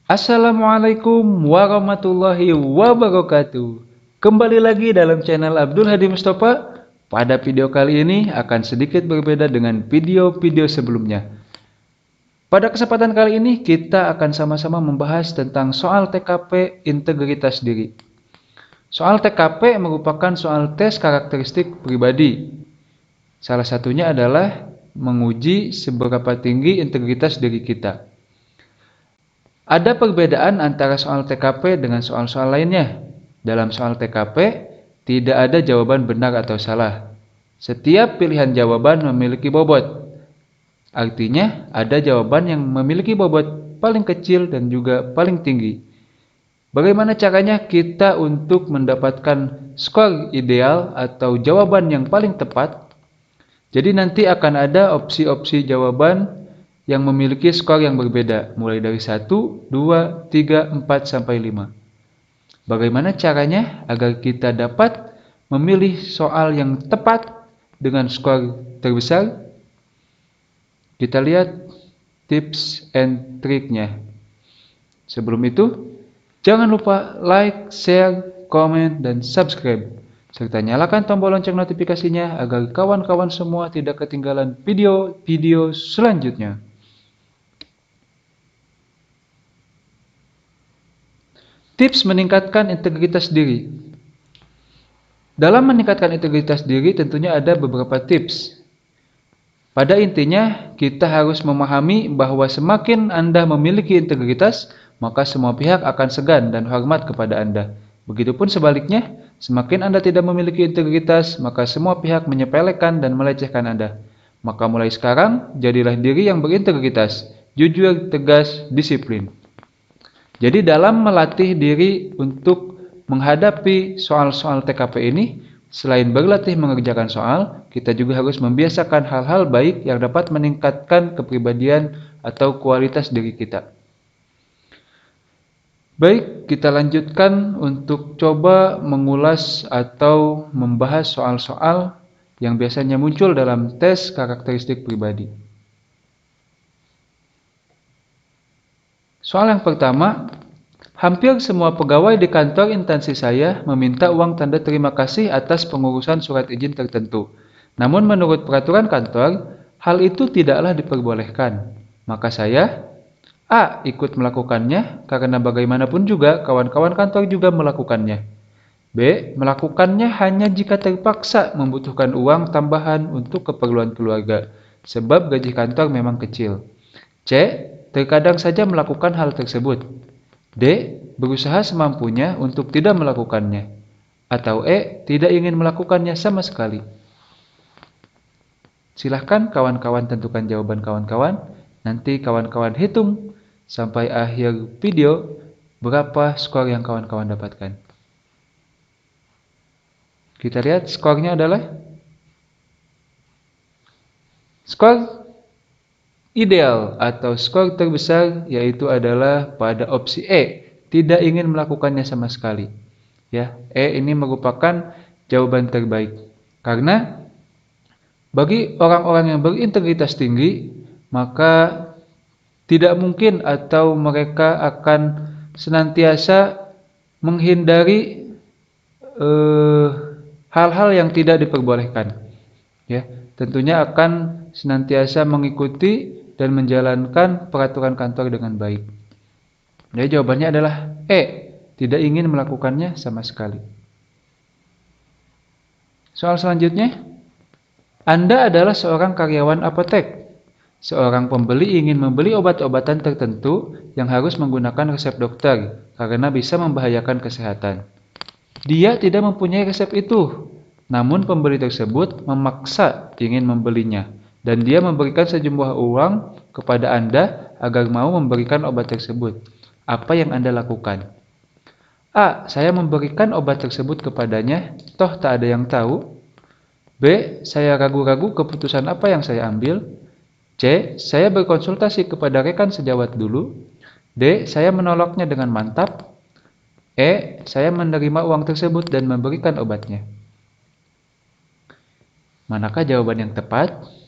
Assalamualaikum warahmatullahi wabarakatuh. Kembali lagi dalam channel Abdul Hadi Mustafa. Pada video kali ini akan sedikit berbeda dengan video-video sebelumnya. Pada kesempatan kali ini kita akan sama-sama membahas tentang soal TKP integritas diri. Soal TKP merupakan soal tes karakteristik pribadi. Salah satunya adalah menguji seberapa tinggi integritas diri kita. Ada perbedaan antara soal TKP dengan soal-soal lainnya. Dalam soal TKP, tidak ada jawaban benar atau salah. Setiap pilihan jawaban memiliki bobot. Artinya, ada jawaban yang memiliki bobot paling kecil dan juga paling tinggi. Bagaimana caranya kita untuk mendapatkan skor ideal atau jawaban yang paling tepat? Jadi nanti akan ada opsi-opsi jawaban yang memiliki skor yang berbeda, mulai dari 1, 2, 3, 4, sampai 5. Bagaimana caranya agar kita dapat memilih soal yang tepat dengan skor terbesar? Kita lihat tips and triknya. Sebelum itu, jangan lupa like, share, komen, dan subscribe. Serta nyalakan tombol lonceng notifikasinya agar kawan-kawan semua tidak ketinggalan video-video selanjutnya. Tips meningkatkan integritas diri. Dalam meningkatkan integritas diri tentunya ada beberapa tips. Pada intinya, kita harus memahami bahwa semakin Anda memiliki integritas, maka semua pihak akan segan dan hormat kepada Anda. Begitupun sebaliknya, semakin Anda tidak memiliki integritas, maka semua pihak menyepelekan dan melecehkan Anda. Maka mulai sekarang, jadilah diri yang berintegritas, jujur, tegas, disiplin. Jadi dalam melatih diri untuk menghadapi soal-soal TKP ini, selain berlatih mengerjakan soal, kita juga harus membiasakan hal-hal baik yang dapat meningkatkan kepribadian atau kualitas diri kita. Baik, kita lanjutkan untuk coba mengulas atau membahas soal-soal yang biasanya muncul dalam tes karakteristik pribadi. Soal yang pertama, hampir semua pegawai di kantor instansi saya meminta uang tanda terima kasih atas pengurusan surat izin tertentu. Namun menurut peraturan kantor, hal itu tidaklah diperbolehkan. Maka saya A. Ikut melakukannya karena bagaimanapun juga kawan-kawan kantor juga melakukannya. B. Melakukannya hanya jika terpaksa membutuhkan uang tambahan untuk keperluan keluarga, sebab gaji kantor memang kecil. C. Terkadang saja melakukan hal tersebut. D. Berusaha semampunya untuk tidak melakukannya. Atau E. Tidak ingin melakukannya sama sekali. Silahkan kawan-kawan tentukan jawaban kawan-kawan. Nanti kawan-kawan hitung sampai akhir video berapa skor yang kawan-kawan dapatkan. Kita lihat skornya adalah skor ideal atau skor terbesar yaitu adalah pada opsi E, tidak ingin melakukannya sama sekali. Ya, E ini merupakan jawaban terbaik. Karena bagi orang-orang yang berintegritas tinggi, maka tidak mungkin atau mereka akan senantiasa menghindari hal-hal yang tidak diperbolehkan. Ya, tentunya akan senantiasa mengikuti dan menjalankan peraturan kantor dengan baik. Jadi jawabannya adalah E, tidak ingin melakukannya sama sekali. Soal selanjutnya, Anda adalah seorang karyawan apotek. Seorang pembeli ingin membeli obat-obatan tertentu yang harus menggunakan resep dokter karena bisa membahayakan kesehatan. Dia tidak mempunyai resep itu, namun pembeli tersebut memaksa ingin membelinya. Dan dia memberikan sejumlah uang kepada Anda agar mau memberikan obat tersebut. Apa yang Anda lakukan? A. Saya memberikan obat tersebut kepadanya, toh tak ada yang tahu. B. Saya ragu-ragu keputusan apa yang saya ambil. C. Saya berkonsultasi kepada rekan sejawat dulu. D. Saya menolaknya dengan mantap. E. Saya menerima uang tersebut dan memberikan obatnya. Manakah jawaban yang tepat?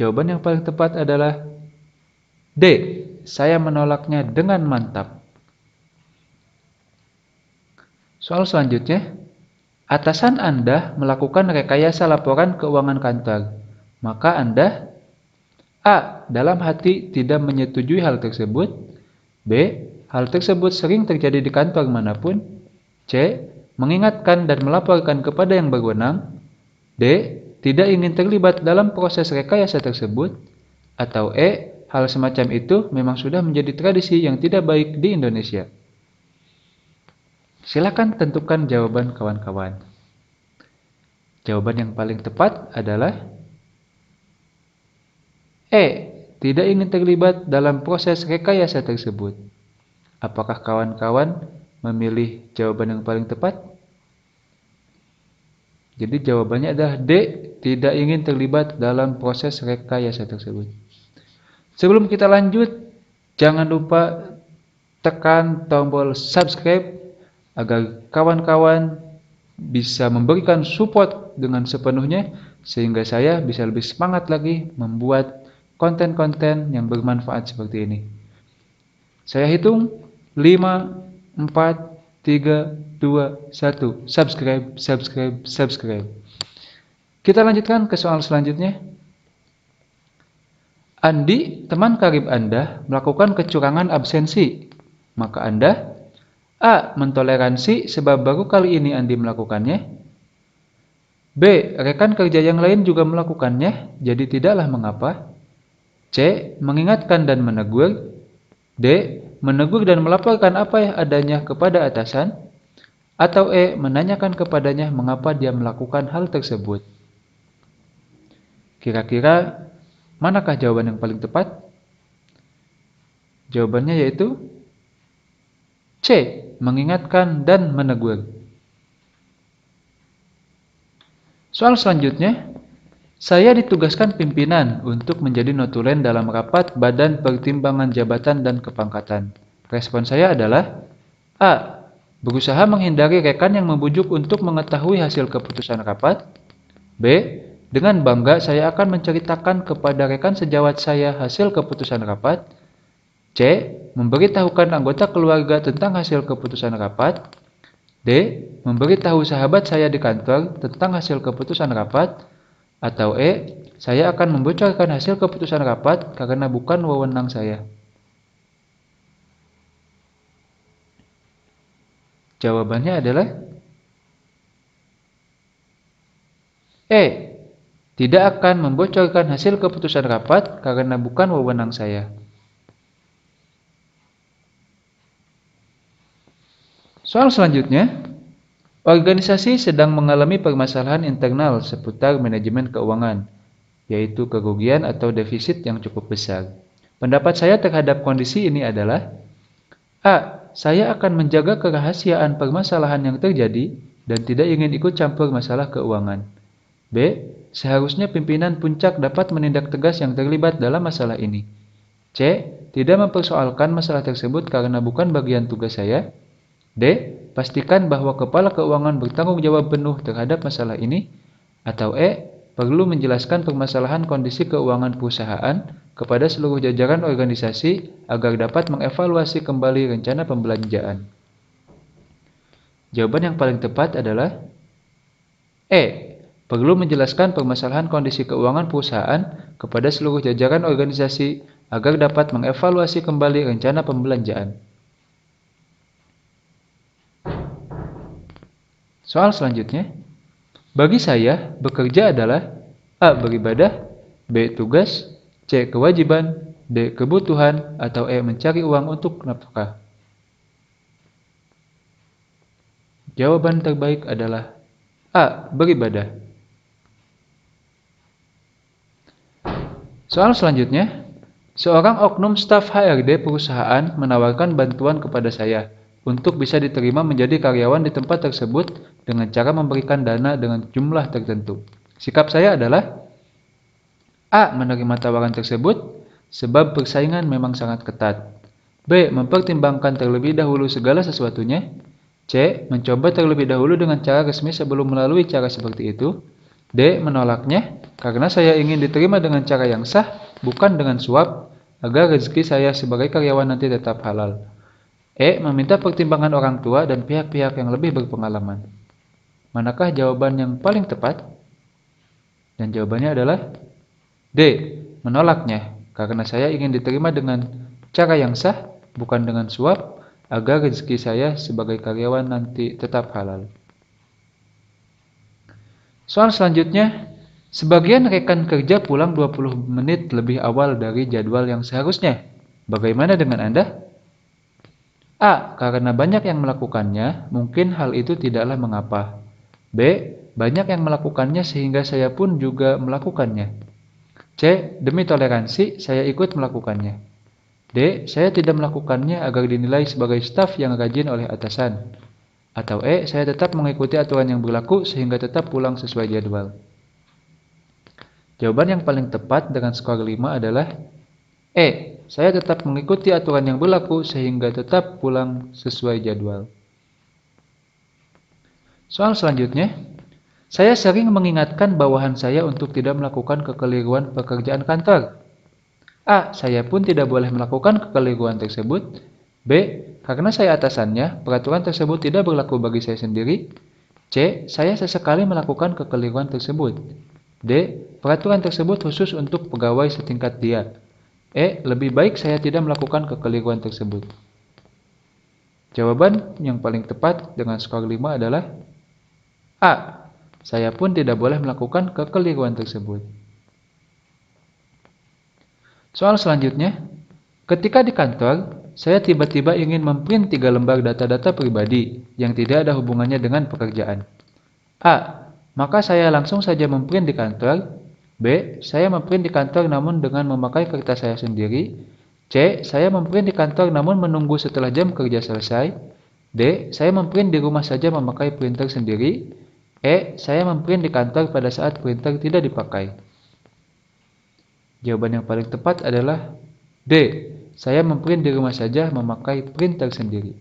Jawaban yang paling tepat adalah D. Saya menolaknya dengan mantap. Soal selanjutnya, atasan Anda melakukan rekayasa laporan keuangan kantor. Maka Anda A. Dalam hati tidak menyetujui hal tersebut. B. Hal tersebut sering terjadi di kantor manapun. C. Mengingatkan dan melaporkan kepada yang berwenang. D. Tidak ingin terlibat dalam proses rekayasa tersebut. Atau E. Hal semacam itu memang sudah menjadi tradisi yang tidak baik di Indonesia. Silakan tentukan jawaban kawan-kawan. Jawaban yang paling tepat adalah E. Tidak ingin terlibat dalam proses rekayasa tersebut. Apakah kawan-kawan memilih jawaban yang paling tepat? Jadi jawabannya adalah D. Tidak ingin terlibat dalam proses rekayasa tersebut. Sebelum kita lanjut, jangan lupa tekan tombol subscribe agar kawan-kawan bisa memberikan support dengan sepenuhnya sehingga saya bisa lebih semangat lagi membuat konten-konten yang bermanfaat seperti ini. Saya hitung 5, 4, 3, 2, 1. Subscribe, subscribe, subscribe. Kita lanjutkan ke soal selanjutnya. Andi, teman karib Anda, melakukan kecurangan absensi. Maka Anda A. Mentoleransi sebab baru kali ini Andi melakukannya. B. Rekan kerja yang lain juga melakukannya, jadi tidaklah mengapa. C. Mengingatkan dan menegur. D. Menegur dan melaporkan apa yang adanya kepada atasan. Atau E. Menanyakan kepadanya mengapa dia melakukan hal tersebut. Kira-kira manakah jawaban yang paling tepat? Jawabannya yaitu C. Mengingatkan dan menegur. Soal selanjutnya, saya ditugaskan pimpinan untuk menjadi notulen dalam rapat Badan Pertimbangan Jabatan dan Kepangkatan. Respon saya adalah A. Berusaha menghindari rekan yang membujuk untuk mengetahui hasil keputusan rapat. B. Dengan bangga saya akan menceritakan kepada rekan sejawat saya hasil keputusan rapat. C. Memberitahukan anggota keluarga tentang hasil keputusan rapat. D. Memberitahu sahabat saya di kantor tentang hasil keputusan rapat. Atau E. Saya akan membocorkan hasil keputusan rapat karena bukan wewenang saya. Jawabannya adalah E. Tidak akan membocorkan hasil keputusan rapat karena bukan wewenang saya. Soal selanjutnya, organisasi sedang mengalami permasalahan internal seputar manajemen keuangan, yaitu kerugian atau defisit yang cukup besar. Pendapat saya terhadap kondisi ini adalah A. Saya akan menjaga kerahasiaan permasalahan yang terjadi dan tidak ingin ikut campur masalah keuangan. B. Seharusnya pimpinan puncak dapat menindak tegas yang terlibat dalam masalah ini. C. Tidak mempersoalkan masalah tersebut karena bukan bagian tugas saya. D. Pastikan bahwa kepala keuangan bertanggung jawab penuh terhadap masalah ini. Atau E. Perlu menjelaskan permasalahan kondisi keuangan perusahaan kepada seluruh jajaran organisasi agar dapat mengevaluasi kembali rencana pembelanjaan. Jawaban yang paling tepat adalah E. Perlu menjelaskan permasalahan kondisi keuangan perusahaan kepada seluruh jajaran organisasi agar dapat mengevaluasi kembali rencana pembelanjaan. Soal selanjutnya, bagi saya bekerja adalah A. Beribadah, B. Tugas, C. Kewajiban, D. Kebutuhan, atau E. Mencari uang untuk nafkah. Jawaban terbaik adalah A. Beribadah. Soal selanjutnya, seorang oknum staf HRD perusahaan menawarkan bantuan kepada saya untuk bisa diterima menjadi karyawan di tempat tersebut dengan cara memberikan dana dengan jumlah tertentu. Sikap saya adalah A. Menerima tawaran tersebut sebab persaingan memang sangat ketat. B. Mempertimbangkan terlebih dahulu segala sesuatunya. C. Mencoba terlebih dahulu dengan cara resmi sebelum melalui cara seperti itu. D. Menolaknya karena saya ingin diterima dengan cara yang sah, bukan dengan suap. agar rezeki saya sebagai karyawan nanti tetap halal. E. Meminta pertimbangan orang tua dan pihak-pihak yang lebih berpengalaman. Manakah jawaban yang paling tepat? Dan jawabannya adalah D. Menolaknya, karena saya ingin diterima dengan cara yang sah, bukan dengan suap, agar rezeki saya sebagai karyawan nanti tetap halal. Soal selanjutnya, sebagian rekan kerja pulang 20 menit lebih awal dari jadwal yang seharusnya. Bagaimana dengan Anda? A. Karena banyak yang melakukannya, mungkin hal itu tidaklah mengapa. B. Banyak yang melakukannya sehingga saya pun juga melakukannya. C. Demi toleransi, saya ikut melakukannya. D. Saya tidak melakukannya agar dinilai sebagai staf yang rajin oleh atasan. Atau E. Saya tetap mengikuti aturan yang berlaku sehingga tetap pulang sesuai jadwal. Jawaban yang paling tepat dengan skor 5 adalah E. Saya tetap mengikuti aturan yang berlaku sehingga tetap pulang sesuai jadwal. Soal selanjutnya, saya sering mengingatkan bawahan saya untuk tidak melakukan kekeliruan pekerjaan kantor. A. Saya pun tidak boleh melakukan kekeliruan tersebut. B. Karena saya atasannya, peraturan tersebut tidak berlaku bagi saya sendiri. C. Saya sesekali melakukan kekeliruan tersebut. D. Peraturan tersebut khusus untuk pegawai setingkat dia. E. Lebih baik saya tidak melakukan kekeliruan tersebut. Jawaban yang paling tepat dengan skor 5 adalah A. Saya pun tidak boleh melakukan kekeliruan tersebut. Soal selanjutnya, ketika di kantor, saya tiba-tiba ingin memprint 3 lembar data-data pribadi yang tidak ada hubungannya dengan pekerjaan. A. Maka saya langsung saja memprint di kantor. B. Saya memprint di kantor namun dengan memakai kertas saya sendiri. C. Saya memprint di kantor namun menunggu setelah jam kerja selesai. D. Saya memprint di rumah saja memakai printer sendiri. E. Saya memprint di kantor pada saat printer tidak dipakai. Jawaban yang paling tepat adalah D. Saya memprint di rumah saja memakai printer sendiri.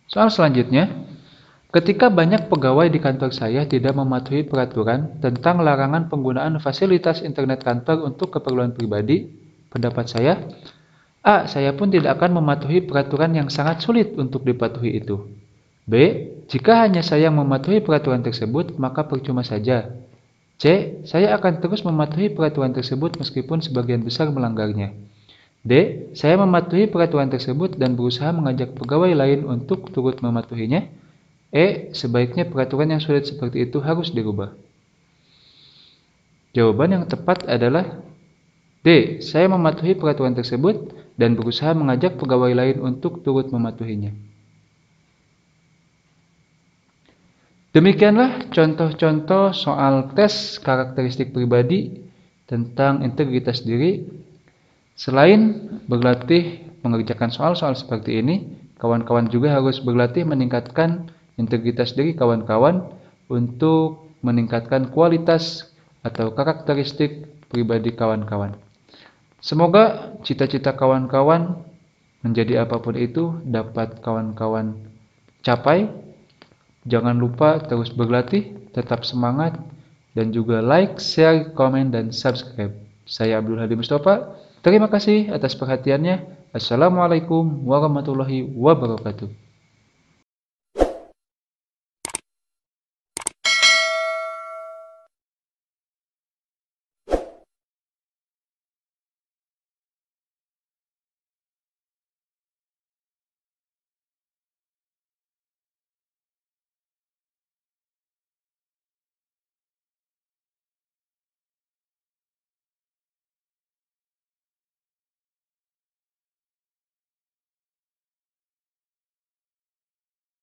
Soal selanjutnya, ketika banyak pegawai di kantor saya tidak mematuhi peraturan tentang larangan penggunaan fasilitas internet kantor untuk keperluan pribadi, pendapat saya, A. Saya pun tidak akan mematuhi peraturan yang sangat sulit untuk dipatuhi itu. B. Jika hanya saya yang mematuhi peraturan tersebut, maka percuma saja. C. Saya akan terus mematuhi peraturan tersebut meskipun sebagian besar melanggarnya. D. Saya mematuhi peraturan tersebut dan berusaha mengajak pegawai lain untuk turut mematuhinya. E. Sebaiknya peraturan yang sulit seperti itu harus dirubah. Jawaban yang tepat adalah D. Saya mematuhi peraturan tersebut dan berusaha mengajak pegawai lain untuk turut mematuhinya. Demikianlah contoh-contoh soal tes karakteristik pribadi tentang integritas diri. Selain berlatih mengerjakan soal-soal seperti ini, kawan-kawan juga harus berlatih meningkatkan integritas diri kawan-kawan untuk meningkatkan kualitas atau karakteristik pribadi kawan-kawan. Semoga cita-cita kawan-kawan menjadi apapun itu dapat kawan-kawan capai. Jangan lupa terus berlatih, tetap semangat, dan juga like, share, komen, dan subscribe. Saya Abdul Hadi Mustafa. Terima kasih atas perhatiannya. Assalamualaikum warahmatullahi wabarakatuh.